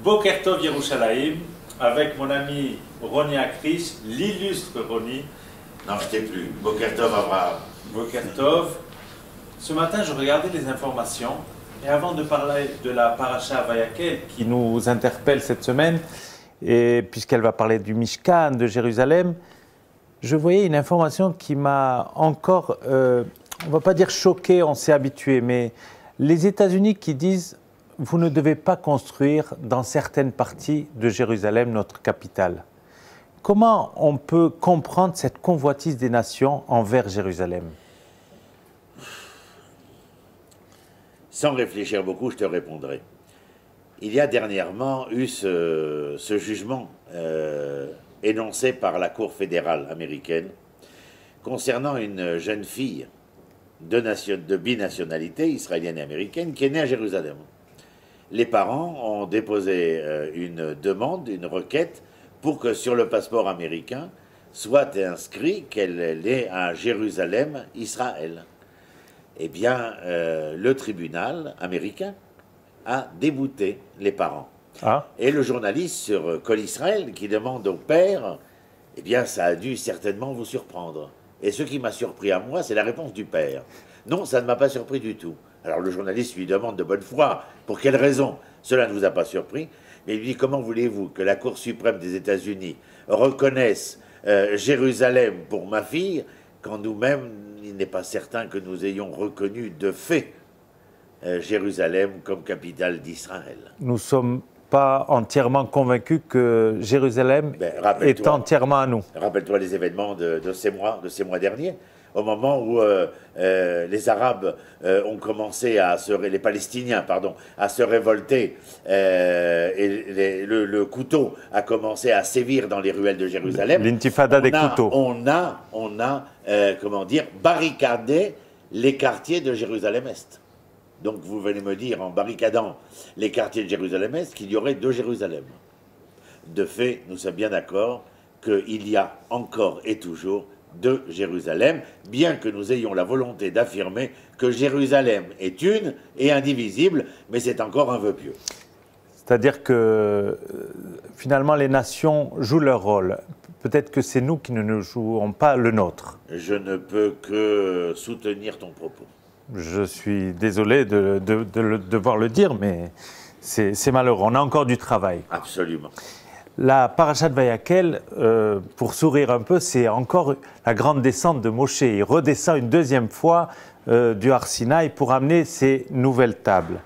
Boker Tov Yerushalayim, avec mon ami Roni Akrish, l'illustre Roni. Non, je t'ai plus. Boker Tov Abraham. Boker Tov. Ce matin, je regardais les informations, et avant de parler de la paracha Vayakel, qui nous interpelle cette semaine, et puisqu'elle va parler du Mishkan, de Jérusalem, je voyais une information qui m'a encore, on ne va pas dire choqué, on s'est habitué, mais les États-Unis qui disent « vous ne devez pas construire dans certaines parties de Jérusalem, notre capitale ». Comment on peut comprendre cette convoitise des nations envers Jérusalem? Sans réfléchir beaucoup, je te répondrai. Il y a dernièrement eu ce jugement énoncé par la Cour fédérale américaine concernant une jeune fille de binationalité israélienne et américaine qui est née à Jérusalem. Les parents ont déposé une demande, une requête, pour que sur le passeport américain soit inscrit qu'elle est à Jérusalem, Israël. Eh bien, le tribunal américain a débouté les parents. Ah. Et le journaliste sur Kol Israël qui demande au père, eh bien, ça a dû certainement vous surprendre. Et ce qui m'a surpris à moi, c'est la réponse du père. Non, ça ne m'a pas surpris du tout. Alors le journaliste lui demande de bonne foi, pour quelle raison? Cela ne vous a pas surpris. Mais il lui dit, comment voulez-vous que la Cour suprême des États-Unis reconnaisse Jérusalem pour ma fille, quand nous-mêmes, il n'est pas certain que nous ayons reconnu de fait Jérusalem comme capitale d'Israël. Nous ne sommes pas entièrement convaincus que Jérusalem est entièrement à nous. Rappelle-toi les événements de ces mois derniers, au moment où les Arabes ont commencé les Palestiniens, pardon, à se révolter, et le couteau a commencé à sévir dans les ruelles de Jérusalem. L'intifada des couteaux. On a comment dire, barricadé les quartiers de Jérusalem-Est. Donc vous venez me dire, en barricadant les quartiers de Jérusalem-Est, qu'il y aurait deux Jérusalem. De fait, nous sommes bien d'accord qu'il y a encore et toujours deux Jérusalem, bien que nous ayons la volonté d'affirmer que Jérusalem est une et indivisible, mais c'est encore un vœu pieux. C'est-à-dire que finalement les nations jouent leur rôle. Peut-être que c'est nous qui ne jouons pas le nôtre. Je ne peux que soutenir ton propos. Je suis désolé de devoir le dire, mais c'est malheureux. On a encore du travail. Absolument. La paracha de Vayakel, pour sourire un peu, c'est encore la grande descente de Moshe. Il redescend une deuxième fois du Har Sinaï pour amener ces nouvelles tables.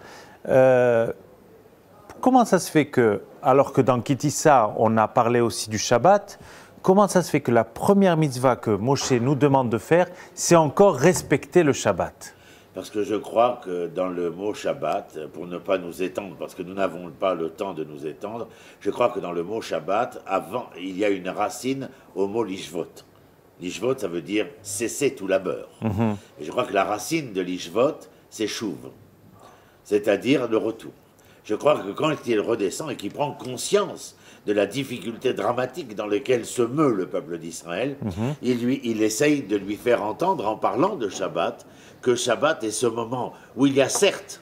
Comment ça se fait que, alors que dans Kitissa, on a parlé aussi du Shabbat, comment ça se fait que la première mitzvah que Moshe nous demande de faire, c'est encore respecter le Shabbat? Parce que je crois que dans le mot Shabbat, pour ne pas nous étendre, parce que nous n'avons pas le temps de nous étendre, je crois que dans le mot Shabbat, avant, il y a une racine au mot Lishvot. Lishvot, ça veut dire cesser tout labeur. Et je crois que la racine de Lishvot, c'est Shuv, c'est-à-dire le retour. Je crois que quand il redescend et qu'il prend conscience de la difficulté dramatique dans laquelle se meut le peuple d'Israël, il essaye de lui faire entendre, en parlant de Shabbat, que Shabbat est ce moment où il y a certes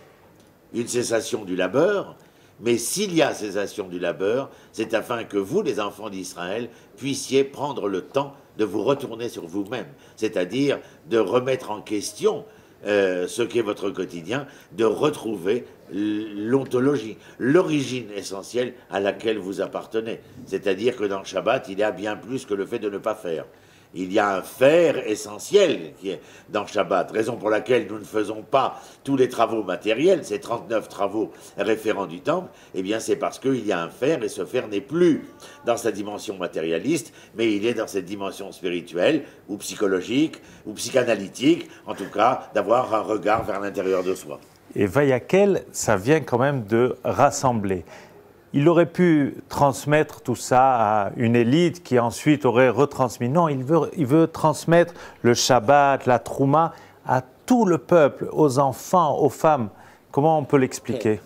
une cessation du labeur, mais s'il y a cessation du labeur, c'est afin que vous, les enfants d'Israël, puissiez prendre le temps de vous retourner sur vous-même, c'est-à-dire de remettre en question ce qu'est votre quotidien, de retrouver l'ontologie, l'origine essentielle à laquelle vous appartenez. C'est-à-dire que dans le Shabbat, il y a bien plus que le fait de ne pas faire. Il y a un faire essentiel qui est dans Shabbat, raison pour laquelle nous ne faisons pas tous les travaux matériels, ces 39 travaux référents du temple, eh bien c'est parce qu'il y a un faire, et ce faire n'est plus dans sa dimension matérialiste, mais il est dans cette dimension spirituelle, ou psychologique, ou psychanalytique, en tout cas, d'avoir un regard vers l'intérieur de soi. Et Vayakel, ça vient quand même de rassembler. Il aurait pu transmettre tout ça à une élite qui ensuite aurait retransmis. Non, il veut transmettre le Shabbat, la Trouma à tout le peuple, aux enfants, aux femmes. Comment on peut l'expliquer?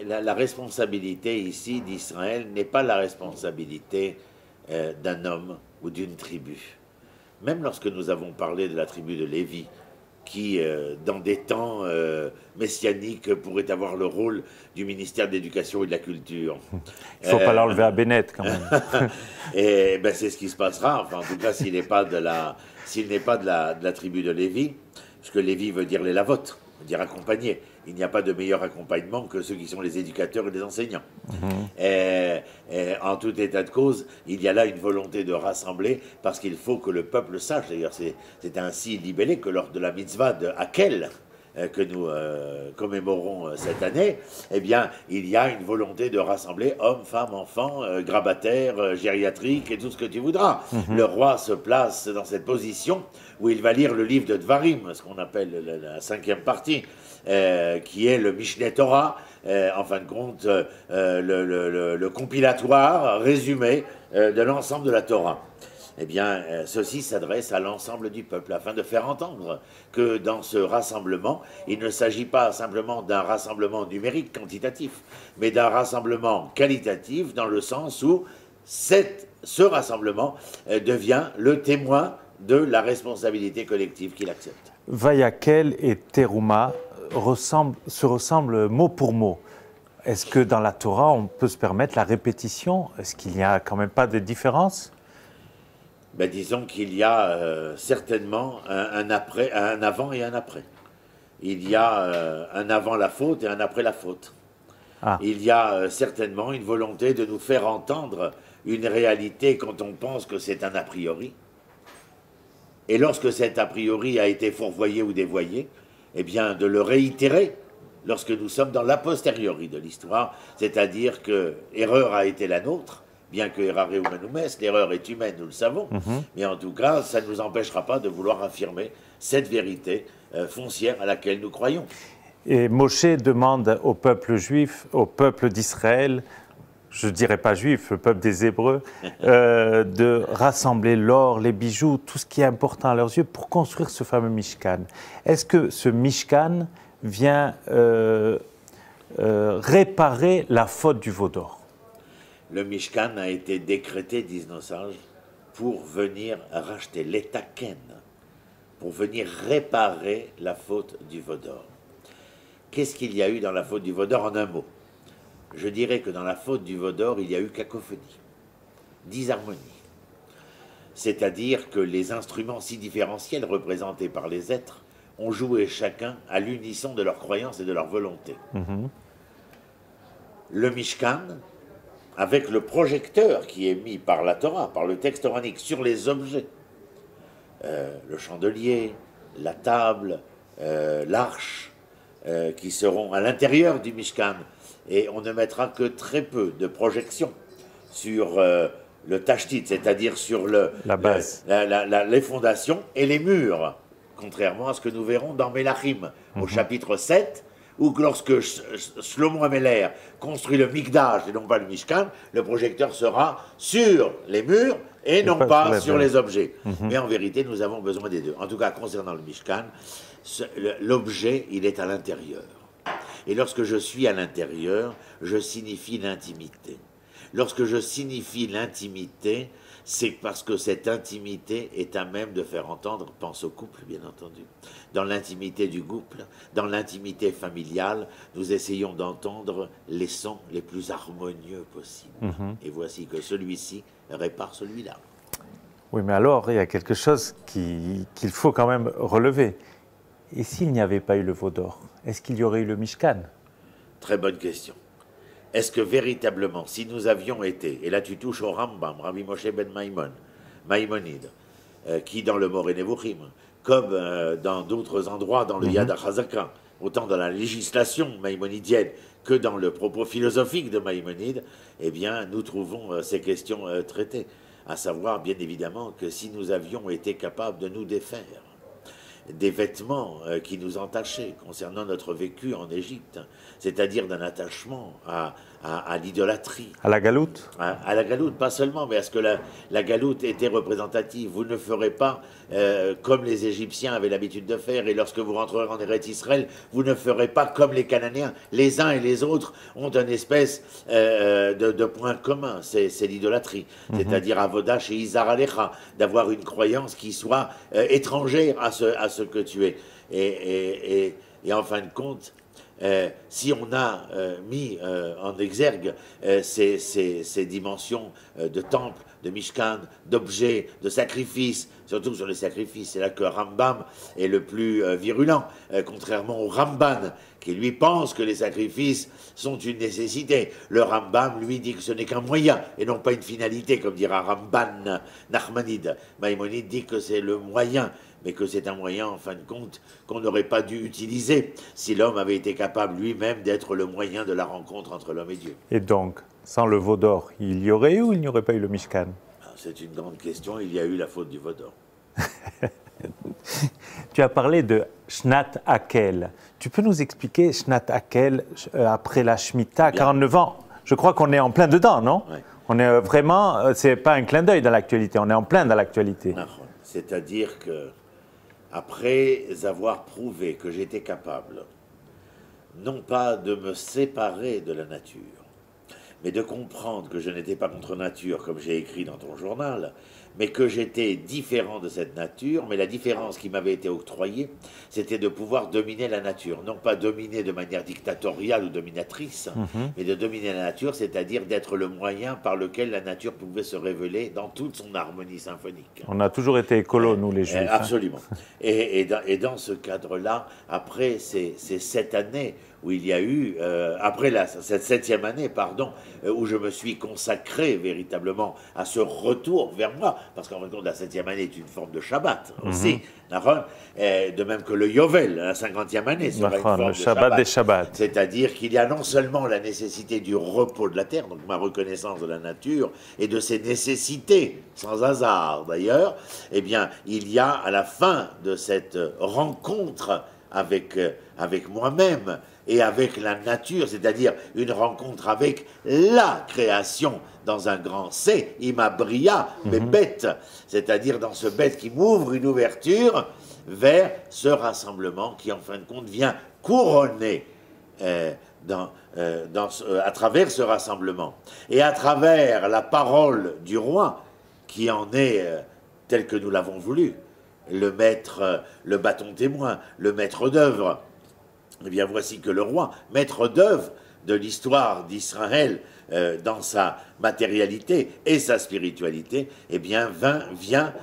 La responsabilité ici d'Israël n'est pas la responsabilité d'un homme ou d'une tribu. Même lorsque nous avons parlé de la tribu de Lévi, qui, dans des temps messianiques, pourrait avoir le rôle du ministère de l'Éducation et de la Culture. Il ne faut pas l'enlever à Bennett, quand même. Et ben, c'est ce qui se passera, enfin, en tout cas, s'il n'est pas de la tribu de Lévi, parce que Lévi veut dire les lavotes, veut dire accompagner. Il n'y a pas de meilleur accompagnement que ceux qui sont les éducateurs et les enseignants. Et en tout état de cause, il y a là une volonté de rassembler, parce qu'il faut que le peuple sache, d'ailleurs c'est ainsi libellé que lors de la mitzvah de Hakel, que nous commémorons cette année, eh bien, il y a une volonté de rassembler hommes, femmes, enfants, grabataires, gériatriques et tout ce que tu voudras. Le roi se place dans cette position où il va lire le livre de Dvarim, ce qu'on appelle la 5e partie, qui est le Mishneh Torah, en fin de compte, le compilatoire résumé de l'ensemble de la Torah. Eh bien, ceci s'adresse à l'ensemble du peuple, afin de faire entendre que dans ce rassemblement, il ne s'agit pas simplement d'un rassemblement numérique, quantitatif, mais d'un rassemblement qualitatif, dans le sens où ce rassemblement devient le témoin de la responsabilité collective qu'il accepte. Vayakel et Teruma se ressemblent mot pour mot. Est-ce que dans la Torah, on peut se permettre la répétition? Est-ce qu'il n'y a quand même pas de différence? Ben, disons qu'il y a certainement un avant et un après. Il y a un avant la faute et un après la faute. Ah. Il y a certainement une volonté de nous faire entendre une réalité quand on pense que c'est un a priori. Et lorsque cet a priori a été fourvoyé ou dévoyé, eh bien de le réitérer lorsque nous sommes dans l'a posteriori de l'histoire, c'est-à-dire que erreur a été la nôtre, bien que errare humanum est, l'erreur est humaine, nous le savons, mais en tout cas, ça ne nous empêchera pas de vouloir affirmer cette vérité foncière à laquelle nous croyons. Et Moshe demande au peuple juif, au peuple d'Israël, je ne dirais pas juif, le peuple des Hébreux, de rassembler l'or, les bijoux, tout ce qui est important à leurs yeux pour construire ce fameux Mishkan. Est-ce que ce Mishkan vient réparer la faute du veau d'or? Le Mishkan a été décrété, disent nos sages, pour venir racheter l'Etaken, pour venir réparer la faute du veau d'or. Qu'est-ce qu'il y a eu dans la faute du veau d'or en un mot? Je dirais que dans la faute du veau d'or, il y a eu cacophonie, disharmonie. C'est-à-dire que les instruments si différentiels représentés par les êtres ont joué chacun à l'unisson de leurs croyances et de leur volonté. Le Mishkan, avec le projecteur qui est mis par la Torah, par le texte toranique, sur les objets, le chandelier, la table, l'arche, qui seront à l'intérieur du Mishkan, et on ne mettra que très peu de projections sur le tashtit, c'est-à-dire sur la base, les fondations et les murs, contrairement à ce que nous verrons dans Melachim, au chapitre 7, où lorsque Shlomo Améler construit le Mikdash et non pas le Mishkan, le projecteur sera sur les murs et non pas sur les objets. Mais en vérité, nous avons besoin des deux. En tout cas, concernant le Mishkan, l'objet, il est à l'intérieur. Et lorsque je suis à l'intérieur, je signifie l'intimité. Lorsque je signifie l'intimité, c'est parce que cette intimité est à même de faire entendre, pense au couple bien entendu, dans l'intimité du couple, dans l'intimité familiale, nous essayons d'entendre les sons les plus harmonieux possibles. Et voici que celui-ci répare celui-là. Oui, mais alors, il y a quelque chose qu'il faut quand même relever. Et s'il n'y avait pas eu le veau d'or, est-ce qu'il y aurait eu le Mishkan? Très bonne question. Est-ce que véritablement, si nous avions été, et là tu touches au Rambam, Rabbi Moshe ben Maïmonide, qui dans le Moreh Nevuchim, comme dans d'autres endroits dans le Yad HaChazaka, autant dans la législation maïmonidienne que dans le propos philosophique de Maïmonide, eh bien nous trouvons ces questions traitées. À savoir, bien évidemment, que si nous avions été capables de nous défaire des vêtements qui nous entachaient concernant notre vécu en Égypte, c'est-à-dire d'un attachement à à l'idolâtrie. À la galoute? À la galoute, pas seulement, mais à ce que la galoute était représentative. Vous ne ferez pas comme les Égyptiens avaient l'habitude de faire, et lorsque vous rentrerez en Eretz Israël, vous ne ferez pas comme les Cananéens. Les uns et les autres ont une espèce de point commun, c'est l'idolâtrie. C'est-à-dire Avodah chez Izar Alecha, d'avoir une croyance qui soit étrangère à ce que tu es. Et en fin de compte, si on a mis en exergue ces dimensions de temple, de mishkan, d'objets, de sacrifices, surtout sur les sacrifices, c'est là que Rambam est le plus virulent, contrairement au Ramban, qui lui pense que les sacrifices sont une nécessité. Le Rambam, lui, dit que ce n'est qu'un moyen, et non pas une finalité, comme dira Ramban Nachmanide. Maïmonide dit que c'est le moyen, mais que c'est un moyen, en fin de compte, qu'on n'aurait pas dû utiliser si l'homme avait été capable lui-même d'être le moyen de la rencontre entre l'homme et Dieu. Et donc, sans le veau d'or, il y aurait eu ou il n'y aurait pas eu le Mishkan? C'est une grande question, il y a eu la faute du veau d'or. Tu as parlé de Shnat Akel. Tu peux nous expliquer Shnat Akel après la Shemitah, 49 ans? Je crois qu'on est en plein dedans, non? Ouais. On est vraiment, c'est pas un clin d'œil dans l'actualité, on est en plein dans l'actualité. C'est-à-dire que après avoir prouvé que j'étais capable, non pas de me séparer de la nature, mais de comprendre que je n'étais pas contre nature, comme j'ai écrit dans ton journal, mais que j'étais différent de cette nature, mais la différence qui m'avait été octroyée, c'était de pouvoir dominer la nature. Non pas dominer de manière dictatoriale ou dominatrice, mais de dominer la nature, c'est-à-dire d'être le moyen par lequel la nature pouvait se révéler dans toute son harmonie symphonique. On a toujours été écolos, nous les Juifs. Absolument. Et dans ce cadre-là, après ces 7 années où il y a eu, après cette 7e année, pardon, où je me suis consacré véritablement à ce retour vers moi, parce qu'en fin de compte, la 7e année est une forme de Shabbat aussi, de même que le Yovel, la 50e année, sera une forme de Shabbat des Shabbats. C'est-à-dire qu'il y a non seulement la nécessité du repos de la terre, donc ma reconnaissance de la nature, et de ses nécessités, sans hasard d'ailleurs, eh bien, il y a à la fin de cette rencontre avec moi-même, et avec la nature, c'est-à-dire une rencontre avec la création dans un grand C, Imabria, mais bête, c'est-à-dire dans ce bête qui m'ouvre une ouverture vers ce rassemblement qui, en fin de compte, vient couronner à travers ce rassemblement. Et à travers la parole du roi, qui en est tel que nous l'avons voulu, le maître, le bâton témoin, le maître d'œuvre. Eh bien, voici que le roi, maître d'œuvre de l'histoire d'Israël dans sa matérialité et sa spiritualité, eh bien, vient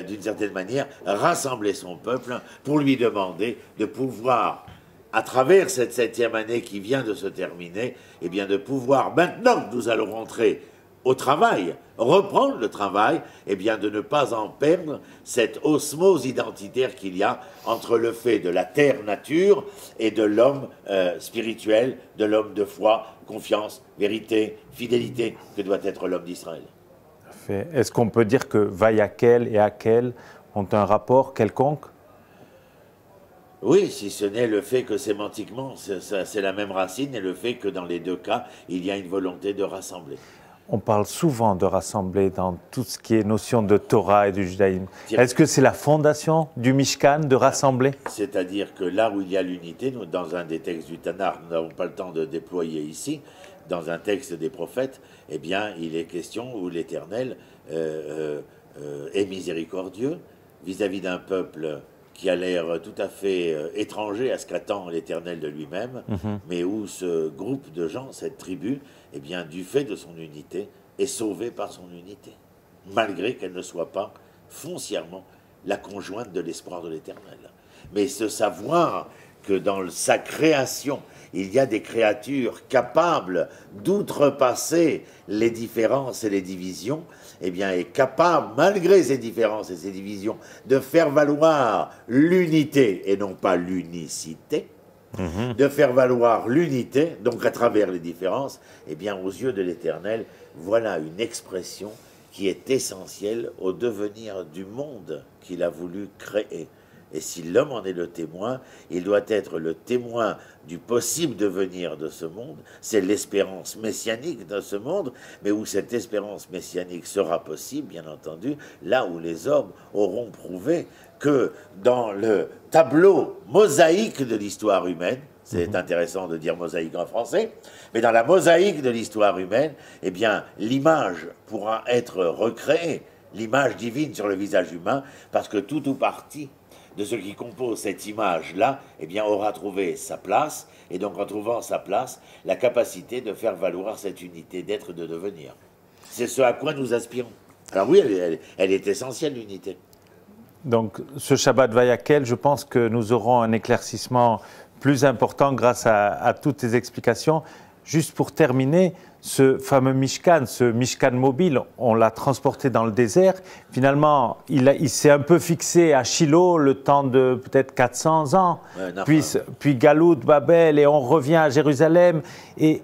d'une certaine manière rassembler son peuple pour lui demander de pouvoir, à travers cette 7e année qui vient de se terminer, eh bien, de pouvoir, maintenant que nous allons rentrer au travail, reprendre le travail, eh bien de ne pas en perdre cette osmose identitaire qu'il y a entre le fait de la terre-nature et de l'homme spirituel, de l'homme de foi, confiance, vérité, fidélité, que doit être l'homme d'Israël. Est-ce qu'on peut dire que Vayakel et Akel ont un rapport quelconque? Oui, si ce n'est le fait que sémantiquement, c'est la même racine, et le fait que dans les deux cas, il y a une volonté de rassembler. On parle souvent de rassembler dans tout ce qui est notion de Torah et du judaïsme. Est-ce que c'est la fondation du Mishkan de rassembler? C'est-à-dire que là où il y a l'unité, dans un des textes du Tanakh, nous n'avons pas le temps de déployer ici, dans un texte des prophètes, eh bien, il est question où l'Éternel est miséricordieux vis-à-vis d'un peuple qui a l'air tout à fait étranger à ce qu'attend l'Éternel de lui-même, mais où ce groupe de gens, cette tribu, eh bien, du fait de son unité, est sauvée par son unité, malgré qu'elle ne soit pas foncièrement la conjointe de l'espoir de l'Éternel. Mais ce savoir que dans sa création, il y a des créatures capables d'outrepasser les différences et les divisions, eh bien, est capable, malgré ces différences et ces divisions, de faire valoir l'unité et non pas l'unicité, de faire valoir l'unité, donc à travers les différences, eh bien, aux yeux de l'Éternel, voilà une expression qui est essentielle au devenir du monde qu'il a voulu créer. Et si l'homme en est le témoin, il doit être le témoin du possible devenir de ce monde. C'est l'espérance messianique de ce monde, mais où cette espérance messianique sera possible, bien entendu, là où les hommes auront prouvé que dans le tableau mosaïque de l'histoire humaine, c'est intéressant de dire mosaïque en français, mais dans la mosaïque de l'histoire humaine, eh bien, l'image pourra être recréée, l'image divine sur le visage humain, parce que tout ou partie de ce qui compose cette image-là, eh bien, aura trouvé sa place, et donc en trouvant sa place, la capacité de faire valoir cette unité d'être, de devenir. C'est ce à quoi nous aspirons. Alors oui, elle est essentielle, l'unité. Donc, ce Shabbat Vayakel, je pense que nous aurons un éclaircissement plus important grâce à toutes tes explications. Juste pour terminer, ce fameux Mishkan, ce Mishkan mobile, on l'a transporté dans le désert. Finalement, il s'est un peu fixé à Shiloh le temps de peut-être 400 ans. Puis Galout, Babel, et on revient à Jérusalem. Et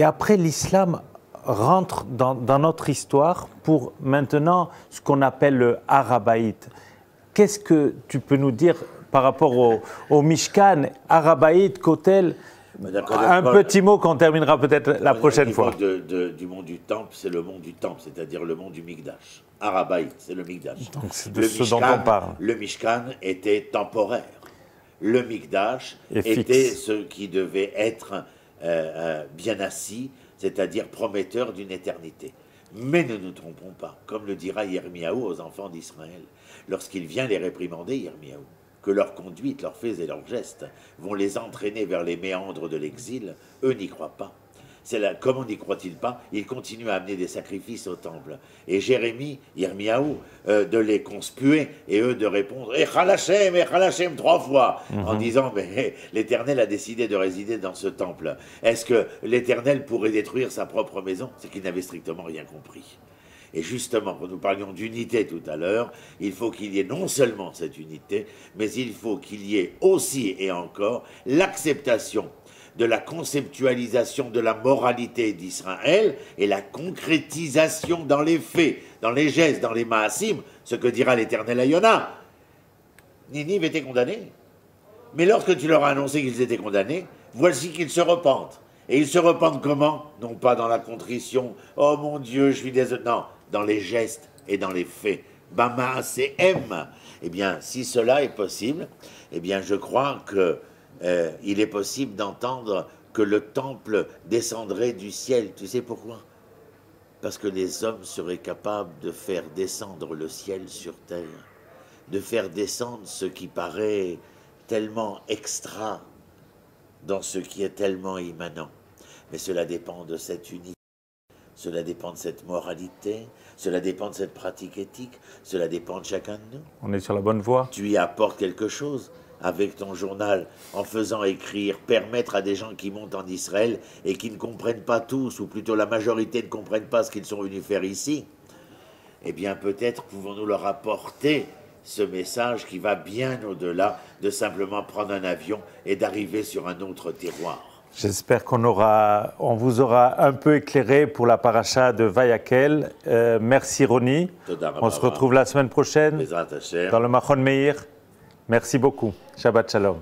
après, l'islam rentre dans notre histoire pour maintenant ce qu'on appelle le Arabaït. Qu'est-ce que tu peux nous dire par rapport au Mishkan, Arabaït, Kotel? Un petit mot qu'on terminera peut-être la prochaine fois. Du mont du Temple, c'est le mont du Temple, c'est-à-dire le mont du Mikdash. Arabaït, c'est le Mikdash. Donc c'est de ce dont on parle. Le Mishkan était temporaire. Le Mikdash était ce qui devait être bien assis, c'est-à-dire prometteur d'une éternité. Mais ne nous trompons pas, comme le dira Yirmiyahu aux enfants d'Israël, lorsqu'il vient les réprimander, Yirmiyahu, que leur conduite, leurs faits et leurs gestes vont les entraîner vers les méandres de l'exil, eux n'y croient pas. Comment n'y croient-ils pas? Ils continuent à amener des sacrifices au temple. Et Jérémie, Yirmiyahu, de les conspuer et eux de répondre « Echal Hashem » 3 fois, en disant « Mais l'Éternel a décidé de résider dans ce temple. Est-ce que l'Éternel pourrait détruire sa propre maison ?» C'est qu'ils n'avaient strictement rien compris. Et justement, quand nous parlions d'unité tout à l'heure, il faut qu'il y ait non seulement cette unité, mais il faut qu'il y ait aussi et encore l'acceptation de la conceptualisation de la moralité d'Israël et la concrétisation dans les faits, dans les gestes, dans les maasim, ce que dira l'Éternel à Yona. Ninive était condamné. Mais lorsque tu leur as annoncé qu'ils étaient condamnés, voici qu'ils se repentent. Et ils se repentent comment? Non pas dans la contrition, « Oh mon Dieu, je suis désolé », non, dans les gestes et dans les faits. Bama, c'est M. Eh bien, si cela est possible, eh bien, je crois que il est possible d'entendre que le temple descendrait du ciel. Tu sais pourquoi? Parce que les hommes seraient capables de faire descendre le ciel sur terre, de faire descendre ce qui paraît tellement extra dans ce qui est tellement immanent. Mais cela dépend de cette unité, cela dépend de cette moralité, cela dépend de cette pratique éthique, cela dépend de chacun de nous. On est sur la bonne voie. Tu y apportes quelque chose avec ton journal, en faisant écrire, permettre à des gens qui montent en Israël et qui ne comprennent pas tous, ou plutôt la majorité ne comprennent pas ce qu'ils sont venus faire ici, eh bien peut-être pouvons-nous leur apporter ce message qui va bien au-delà de simplement prendre un avion et d'arriver sur un autre terroir. J'espère qu'on vous aura un peu éclairé pour la paracha de Vayakel. Merci Roni. On se retrouve la semaine prochaine dans le Machon Meir. Merci beaucoup. Shabbat Shalom.